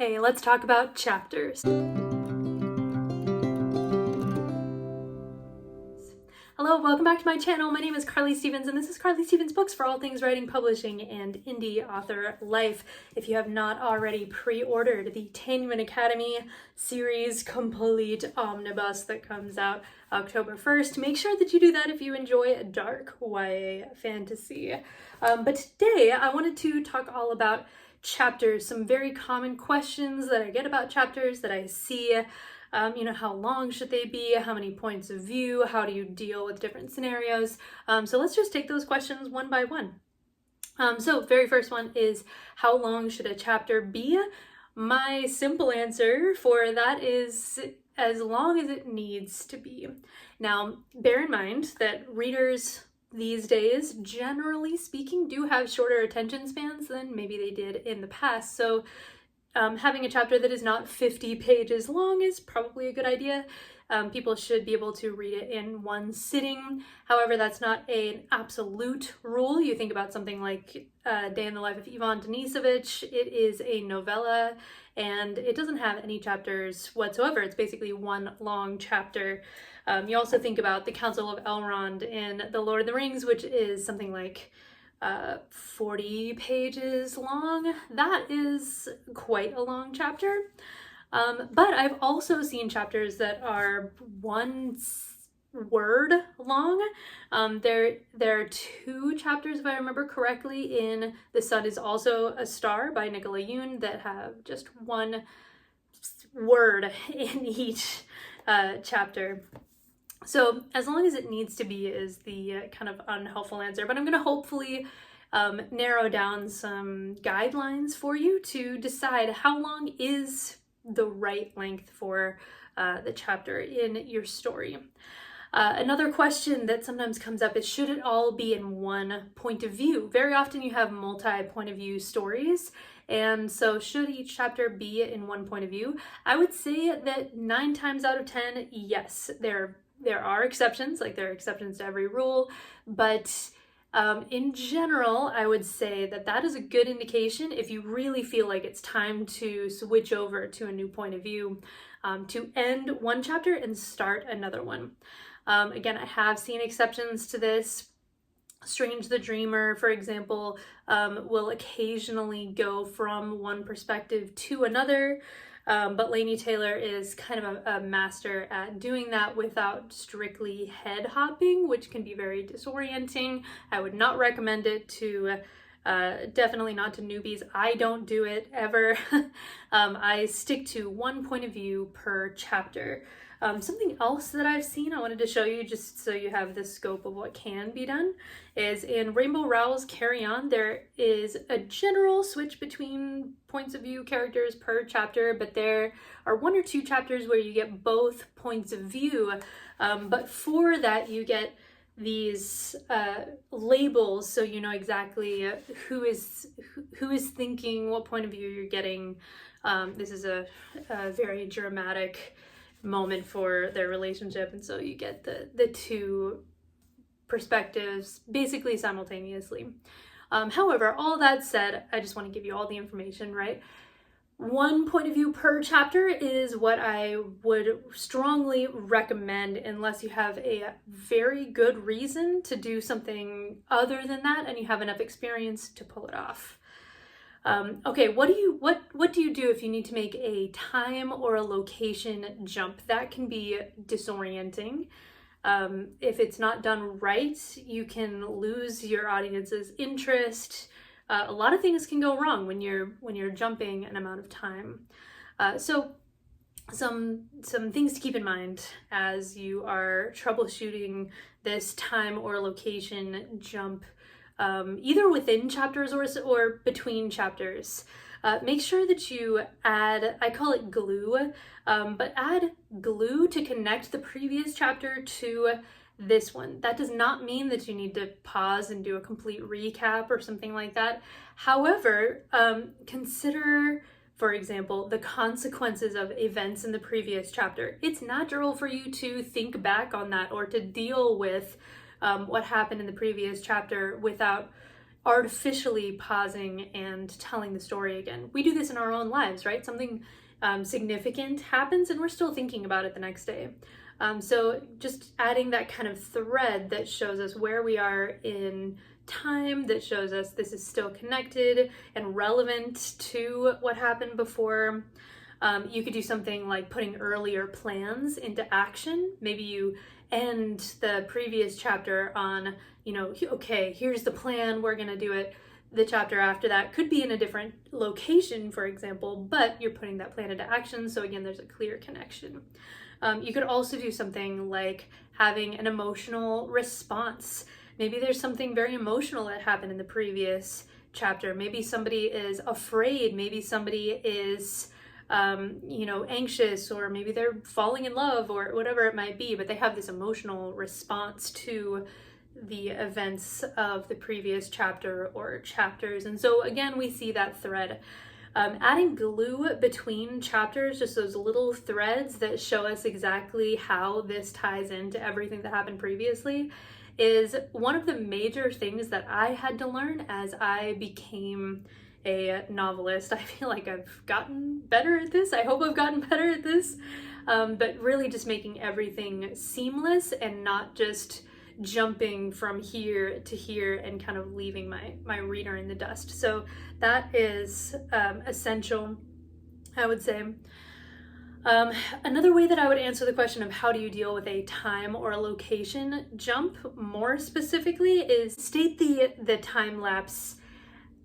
Hey, let's talk about chapters. Hello, welcome back to my channel. My name is Carly Stevens, and this is Carly Stevens Books for all things writing, publishing, and indie author life. If you have not already pre-ordered the Tanyuin Academy series complete omnibus that comes out October 1st, make sure that you do that if you enjoy dark YA fantasy. But today I wanted to talk all about chapters, some very common questions that I get about chapters that I see. How long should they be? How many points of view? How do you deal with different scenarios? So let's just take those questions one by one. So very first one is, how long should a chapter be? My simple answer for that is as long as it needs to be. Now, bear in mind that readers these days, generally speaking, do have shorter attention spans than maybe they did in the past. So having a chapter that is not 50 pages long is probably a good idea. People should be able to read it in one sitting. However, that's not an absolute rule. You think about something like Day in the Life of Ivan Denisovich. It is a novella and it doesn't have any chapters whatsoever. It's basically one long chapter. You also think about The Council of Elrond in The Lord of the Rings, which is something like 40 pages long. That is quite a long chapter. But I've also seen chapters that are one word long. There are two chapters, if I remember correctly, in The Sun is Also a Star by Nicola Yoon that have just one word in each chapter. So as long as it needs to be is the kind of unhelpful answer, but I'm going to hopefully narrow down some guidelines for you to decide how long is the right length for the chapter in your story. Another question that sometimes comes up is, should it all be in one point of view? Very often you have multi-point of view stories, and so should each chapter be in one point of view? I would say that 9 times out of 10, yes. There are exceptions, like there are exceptions to every rule, but in general, I would say that that is a good indication if you really feel like it's time to switch over to a new point of view, to end one chapter and start another one. Again, I have seen exceptions to this. Strange the Dreamer, for example, will occasionally go from one perspective to another. But Laini Taylor is kind of a master at doing that without strictly head hopping, which can be very disorienting. I would not recommend it to, definitely not to newbies. I don't do it ever. I stick to one point of view per chapter. Something else that I've seen, I wanted to show you just so you have the scope of what can be done, is in Rainbow Rowell's Carry On, there is a general switch between points of view characters per chapter, but there are 1 or 2 chapters where you get both points of view, but for that you get these labels so you know exactly who is thinking, what point of view you're getting. This is a very dramatic moment for their relationship, and so you get the 2 perspectives basically simultaneously. However, all that said, I just want to give you all the information, right? 1 point of view per chapter is what I would strongly recommend unless you have a very good reason to do something other than that and you have enough experience to pull it off. Okay, what do you do if you need to make a time or a location jump? That can be disorienting. If it's not done right, you can lose your audience's interest. A lot of things can go wrong when you're jumping an amount of time. So some things to keep in mind as you are troubleshooting this time or location jump, either within chapters or between chapters. Make sure that you add, I call it glue, but add glue to connect the previous chapter to this one. That does not mean that you need to pause and do a complete recap or something like that. However, consider, for example, the consequences of events in the previous chapter. It's natural for you to think back on that or to deal with what happened in the previous chapter without artificially pausing and telling the story again. We do this in our own lives, right? Something significant happens and we're still thinking about it the next day. So just adding that kind of thread that shows us where we are in time, that shows us this is still connected and relevant to what happened before. You could do something like putting earlier plans into action. Maybe you end the previous chapter on, okay, here's the plan, we're gonna do it. The chapter after that could be in a different location, for example, but you're putting that plan into action. So again, there's a clear connection. You could also do something like having an emotional response. Maybe there's something very emotional that happened in the previous chapter. Maybe somebody is afraid. Maybe somebody is anxious, or maybe they're falling in love, or whatever it might be, but they have this emotional response to the events of the previous chapter or chapters. And so again, we see that thread. Adding glue between chapters, just those little threads that show us exactly how this ties into everything that happened previously, is one of the major things that I had to learn as I became a novelist. I feel like I've gotten better at this. I hope I've gotten better at this. But really just making everything seamless and not just jumping from here to here and kind of leaving my reader in the dust. So that is essential, I would say. Another way that I would answer the question of how do you deal with a time or a location jump more specifically is state the time lapse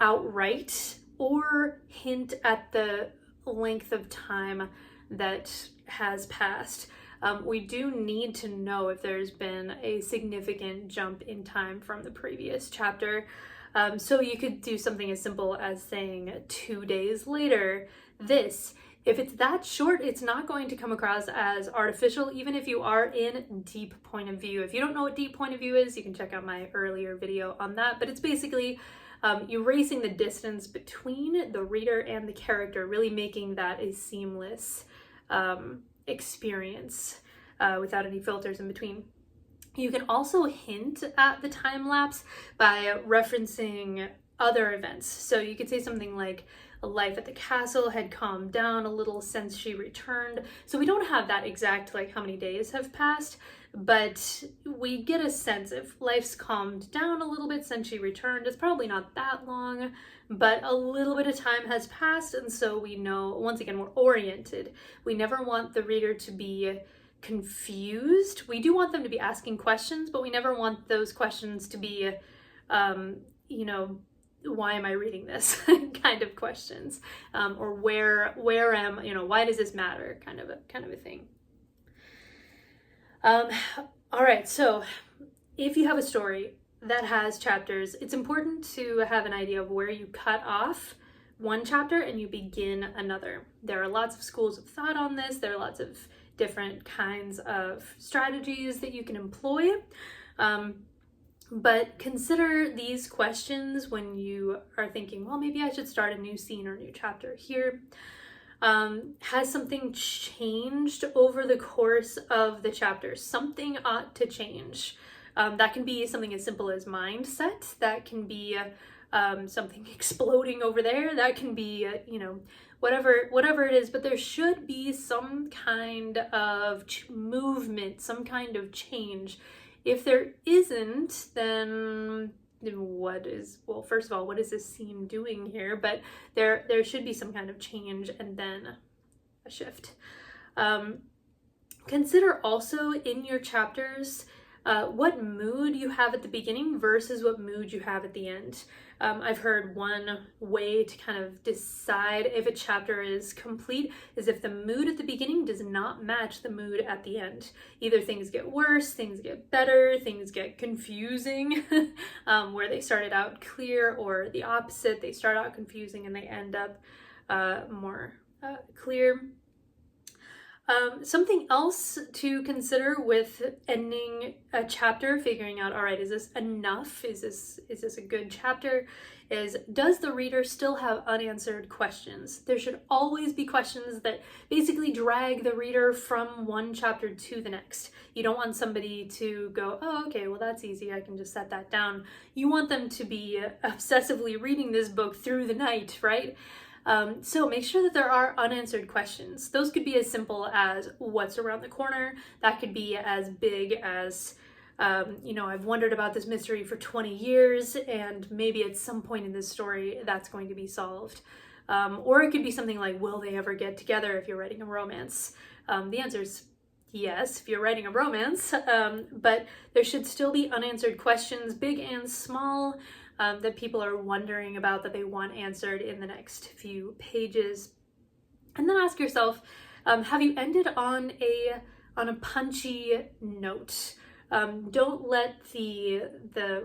outright or hint at the length of time that has passed. We do need to know if there's been a significant jump in time from the previous chapter. So you could do something as simple as saying 2 days later, this. If it's that short, it's not going to come across as artificial, even if you are in deep point of view. If you don't know what deep point of view is, you can check out my earlier video on that, but it's basically erasing the distance between the reader and the character, really making that a seamless experience without any filters in between. You can also hint at the time lapse by referencing other events. So you could say something like, life at the castle had calmed down a little since she returned. So we don't have that exact, like, how many days have passed, but we get a sense if life's calmed down a little bit since she returned. It's probably not that long, but a little bit of time has passed, and so we know, once again, we're oriented. We never want the reader to be confused. We do want them to be asking questions, but we never want those questions to be, why am I reading this kind of questions, or where am, why does this matter, kind of a thing. All right, so if you have a story that has chapters, it's important to have an idea of where you cut off one chapter and you begin another. There are lots of schools of thought on this. There are lots of different kinds of strategies that you can employ. But consider these questions when you are thinking, well, maybe I should start a new scene or new chapter here. Has something changed over the course of the chapter? Something ought to change. That can be something as simple as mindset. That can be something exploding over there. That can be, whatever it is, but there should be some kind of movement, some kind of change. If there isn't, then first of all, what is this scene doing here? But there should be some kind of change and then a shift. Consider also in your chapters what mood you have at the beginning versus what mood you have at the end. I've heard one way to kind of decide if a chapter is complete is if the mood at the beginning does not match the mood at the end. Either things get worse, things get better, things get confusing, where they started out clear, or the opposite, they start out confusing and they end up more clear. Something else to consider with ending a chapter, figuring out, all right, is this enough? Is this a good chapter? Is, does the reader still have unanswered questions? There should always be questions that basically drag the reader from one chapter to the next. You don't want somebody to go, oh, okay, well, that's easy, I can just set that down. You want them to be obsessively reading this book through the night, right? So make sure that there are unanswered questions. Those could be as simple as what's around the corner. That could be as big as, I've wondered about this mystery for 20 years and maybe at some point in this story that's going to be solved. Or it could be something like, will they ever get together if you're writing a romance? The answer is yes, if you're writing a romance, but there should still be unanswered questions, big and small, that people are wondering about, that they want answered in the next few pages. And then ask yourself, have you ended on a punchy note? Don't let the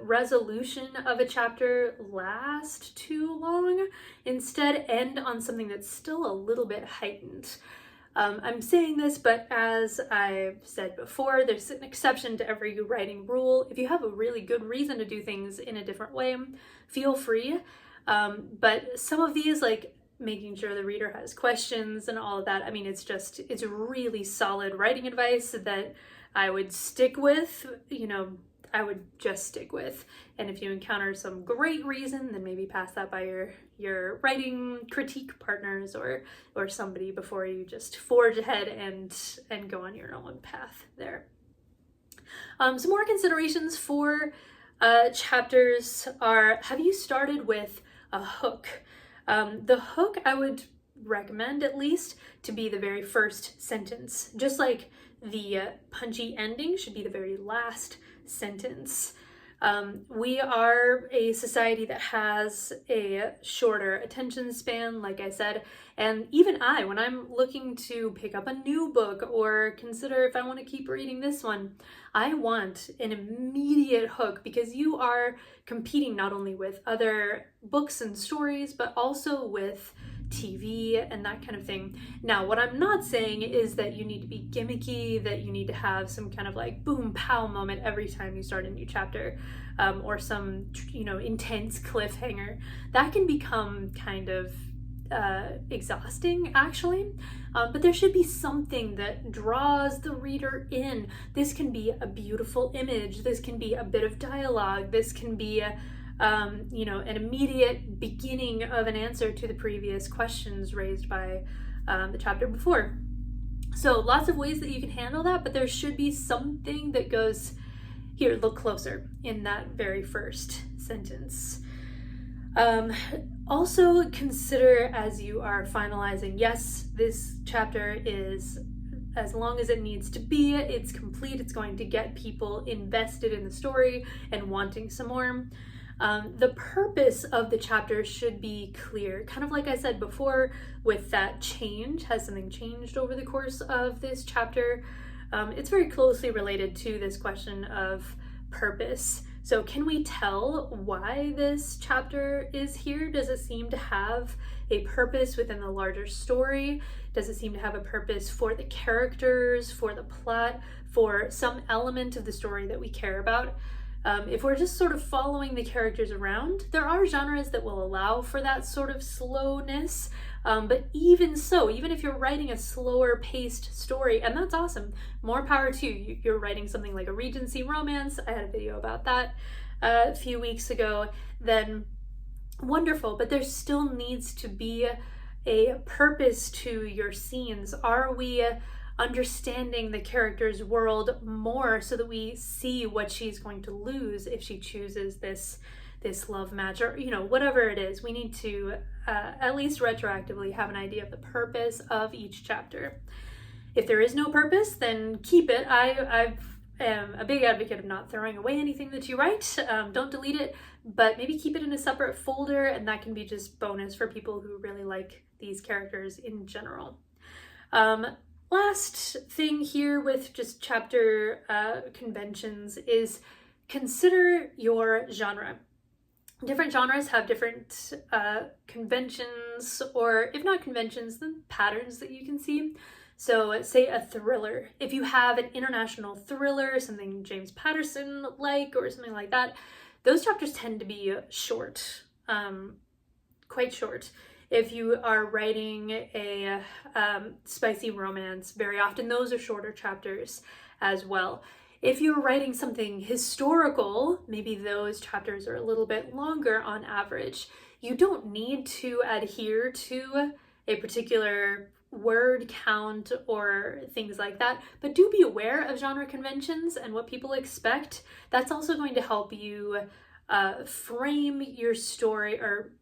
resolution of a chapter last too long. Instead, end on something that's still a little bit heightened. I'm saying this, but as I've said before, there's an exception to every writing rule. If you have a really good reason to do things in a different way, feel free. But some of these, like making sure the reader has questions and all of that, I mean, it's really solid writing advice that I would stick with, I would just stick with. And if you encounter some great reason, then maybe pass that by your writing critique partners or somebody before you just forge ahead and go on your own path there. Some more considerations for chapters are, have you started with a hook? The hook I would recommend at least to be the very first sentence, just like the punchy ending should be the very last sentence. We are a society that has a shorter attention span, like I said, and even when I'm looking to pick up a new book or consider if I want to keep reading this one, I want an immediate hook, because you are competing not only with other books and stories, but also with TV and that kind of thing. Now, what I'm not saying is that you need to be gimmicky, that you need to have some kind of like boom pow moment every time you start a new chapter, or some intense cliffhanger. That can become kind of exhausting, actually. But there should be something that draws the reader in. This can be a beautiful image, this can be a bit of dialogue, this can be an immediate beginning of an answer to the previous questions raised by the chapter before. So lots of ways that you can handle that, but there should be something that goes, here, look closer, in that very first sentence. Also consider, as you are finalizing, yes, this chapter is as long as it needs to be, it's complete, it's going to get people invested in the story and wanting some more. The purpose of the chapter should be clear. Kind of like I said before, with that change, has something changed over the course of this chapter? It's very closely related to this question of purpose. So can we tell why this chapter is here? Does it seem to have a purpose within the larger story? Does it seem to have a purpose for the characters, for the plot, for some element of the story that we care about? If we're just sort of following the characters around, there are genres that will allow for that sort of slowness, but even so, even if you're writing a slower paced story, and that's awesome, more power to you. You're writing something like a Regency romance, I had a video about that a few weeks ago, then wonderful, but there still needs to be a purpose to your scenes. Are we understanding the character's world more so that we see what she's going to lose if she chooses this love match, or whatever it is? We need to at least retroactively have an idea of the purpose of each chapter. If there is no purpose, then keep it. I am a big advocate of not throwing away anything that you write. Don't delete it, but maybe keep it in a separate folder, and that can be just bonus for people who really like these characters in general. Last thing here with just chapter conventions is consider your genre. Different genres have different conventions, or if not conventions, then patterns that you can see. So say a thriller. If you have an international thriller, something James Patterson like or something like that, those chapters tend to be short, quite short. If you are writing a spicy romance, very often those are shorter chapters as well. If you're writing something historical, maybe those chapters are a little bit longer on average. You don't need to adhere to a particular word count or things like that, but do be aware of genre conventions and what people expect. That's also going to help you frame your story or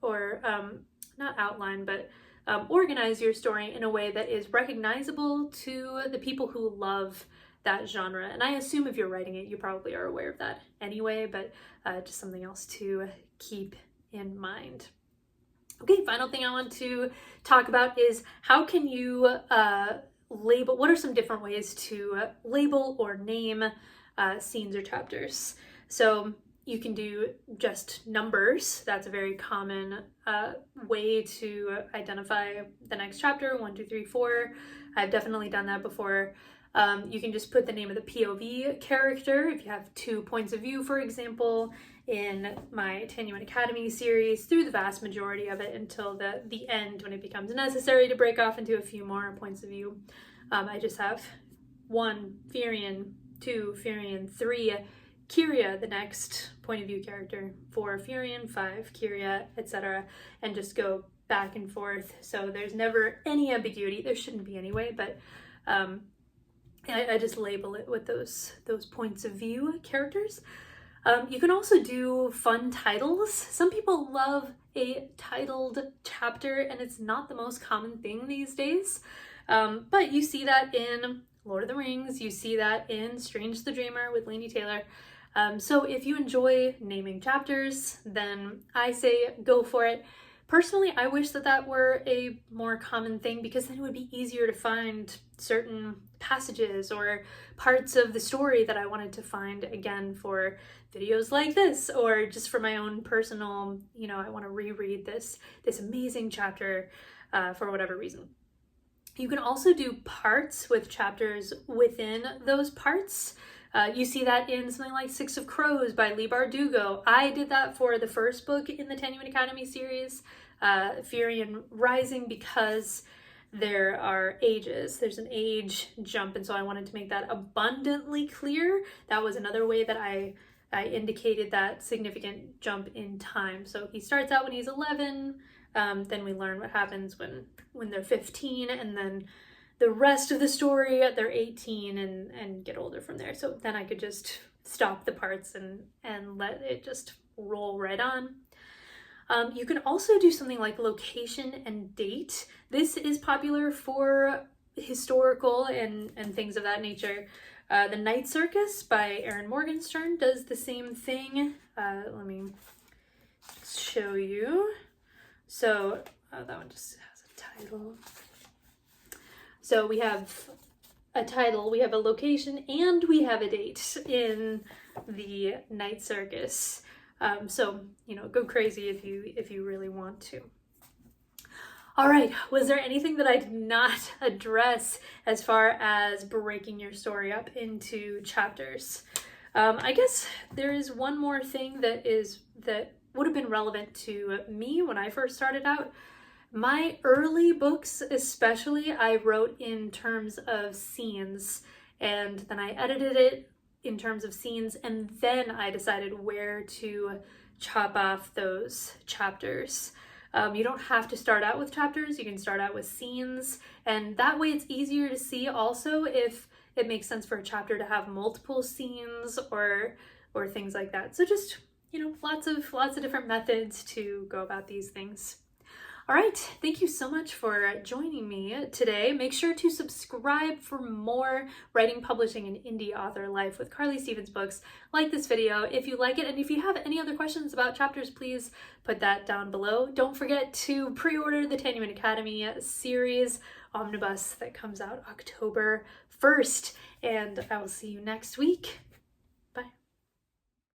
not outline, but organize your story in a way that is recognizable to the people who love that genre. And I assume if you're writing it, you probably are aware of that anyway, but just something else to keep in mind. Okay, final thing I want to talk about is how can you label, what are some different ways to label or name scenes or chapters? So you can do just numbers. That's a very common way to identify the next chapter, 1, 2, 3, 4. I've definitely done that before. You can just put the name of the POV character if you have 2 points of view, for example. In my Tanyuin Academy series, through the vast majority of it until the end when it becomes necessary to break off into a few more points of view. I just have 1 Firian, 2 Firian, 3 Kyria, the next point of view character, 4 Firian, 5 Kyria, etc. and just go back and forth. So there's never any ambiguity. There shouldn't be anyway, but I just label it with those points of view characters. You can also do fun titles. Some people love a titled chapter, and it's not the most common thing these days. But you see that in Lord of the Rings. You see that in Strange the Dreamer with Laini Taylor. So if you enjoy naming chapters, then I say go for it. Personally, I wish that were a more common thing, because then it would be easier to find certain passages or parts of the story that I wanted to find again for videos like this, or just for my own personal, I want to reread this amazing chapter for whatever reason. You can also do parts with chapters within those parts. You see that in something like 6 of Crows by Leigh Bardugo. I did that for the first book in the Tanyuin Academy series, Firian Rising, because there are ages. There's an age jump, and so I wanted to make that abundantly clear. That was another way that I indicated that significant jump in time. So he starts out when he's 11, then we learn what happens when they're 15, and then the rest of the story, they're 18 and get older from there. So then I could just stop the parts and let it just roll right on. You can also do something like location and date. This is popular for historical and things of that nature. The Night Circus by Erin Morgenstern does the same thing. Let me show you. So that one just has a title. So we have a title, we have a location, and we have a date in the Night Circus. So, go crazy if you really want to. All right, was there anything that I did not address as far as breaking your story up into chapters? I guess there is one more thing that would have been relevant to me when I first started out. My early books, especially, I wrote in terms of scenes, and then I edited it in terms of scenes, and then I decided where to chop off those chapters. You don't have to start out with chapters, you can start out with scenes, and that way it's easier to see also if it makes sense for a chapter to have multiple scenes or things like that. So just, lots of different methods to go about these things. All right, thank you so much for joining me today. Make sure to subscribe for more writing, publishing, and indie author life with Carly Stevens books. Like this video if you like it, and if you have any other questions about chapters, please put that down below. Don't forget to pre-order the Tanyuin Academy series omnibus that comes out October 1st, and I will see you next week.